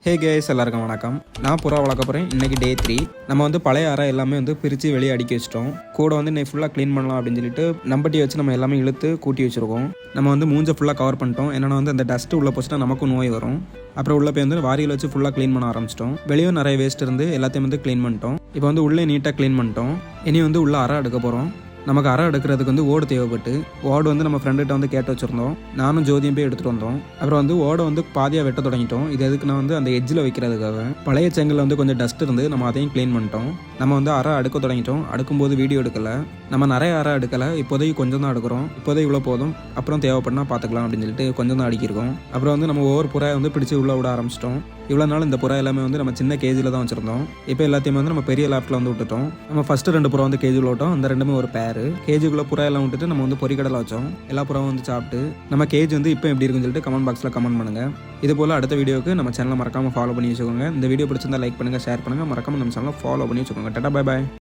ஹே case எல்லாருக்கும் வணக்கம். நான் புறா வளர்க்க போகிறேன். இன்றைக்கி டே 3. நம்ம வந்து பழைய அறை எல்லாமே வந்து பிரித்து வெளியே அடுக்கி வச்சிட்டோம். கூட வந்து இன்னைக்கு ஃபுல்லாக க்ளீன் பண்ணலாம் அப்படின்னு சொல்லிட்டு நம்பட்டி வச்சு நம்ம எல்லாமே இழுத்து கூட்டி வச்சுருக்கோம். நம்ம வந்து மூஞ்சை ஃபுல்லாக கவர் பண்ணிட்டோம். என்னென்னா வந்து அந்த டஸ்ட்டு உள்ளே போச்சுன்னா நமக்கும் நோய் வரும். அப்புறம் உள்ளே போய் வந்து வாரியில் வச்சு ஃபுல்லாக க்ளீன் பண்ண ஆரம்பிச்சிட்டோம். வெளியே நிறைய வேஸ்ட் இருந்து எல்லாத்தையும் வந்து க்ளீன் பண்ணிட்டோம். இப்போ வந்து உள்ளே நீட்டாக க்ளீன் பண்ணிட்டோம். இனி வந்து உள்ளே அறை எடுக்க போகிறோம். நமக்கு அறை எடுக்கிறதுக்கு வந்து ஓடு தேவைப்பட்டு ஓடு வந்து நம்ம ஃப்ரெண்டுகிட்ட வந்து கேட்டு வச்சுருந்தோம். நானும் ஜோதியும் போய் எடுத்துகிட்டு வந்தோம். அப்புறம் வந்து ஓடை வந்து பாதியாக வெட்ட தொடங்கிட்டோம். இது எதுக்கு நான் வந்து அந்த எட்ஜில் வைக்கிறதுக்காக பழைய செங்கலில் வந்து கொஞ்சம் டஸ்ட் இருந்து நம்ம அதையும் க்ளீன் பண்ணிட்டோம். நம்ம வந்து அறை அடுக்க தொடங்கிட்டோம். அடுக்கும்போது வீடியோ எடுக்கலை. நம்ம நிறைய அறை எடுக்கலை. இப்போதைக்கு கொஞ்சம் தான் எடுக்கிறோம். இப்போதைக்கு இவ்வளோ போதும். அப்புறம் தேவைப்படனா பார்த்துக்கலாம் அப்படின்னு சொல்லிட்டு கொஞ்சம் தான் அடிக்கிருக்கோம். அப்புறம் வந்து நம்ம ஒவ்வொரு புறாயை வந்து பிடிச்சி உள்ளே விட ஆரம்பிச்சிட்டோம். இவ்வளோ நாள் இந்த புறா எல்லாமே வந்து நம்ம சின்ன கேஜியில் தான் வச்சுருந்தோம். இப்போ எல்லாத்தையுமே வந்து நம்ம பெரிய லேப்டில் வந்து விட்டுட்டோம். நம்ம ஃபஸ்ட்டு 2 புறா வந்து கேஜியில் விட்டோம். அந்த ரெண்டுமே ஒரு பேர். கேஜிக்குள்ளே புறா எல்லாம் விட்டுட்டு நம்ம வந்து பொரிக்கடலை வச்சோம். எல்லா புறாவும் வந்து சாப்பிட்டு நம்ம கேஜ் வந்து இப்போ எப்படி இருக்குன்னு சொல்லிட்டு கமெண்ட் பாக்ஸில் கமெண்ட் பண்ணுங்கள். இது போல் அடுத்த வீடியோக்கு நம்ம சேனலை மறக்காமல் ஃபாலோ பண்ணி வச்சுக்கோங்க. இந்த வீடியோ பிடிச்சிருந்தா லைக் பண்ணுங்கள், ஷேர் பண்ணுங்கள். மறக்காமல் நம்ம சேனலை ஃபாலோ பண்ணி வச்சுக்கோங்க. Tata, bye bye.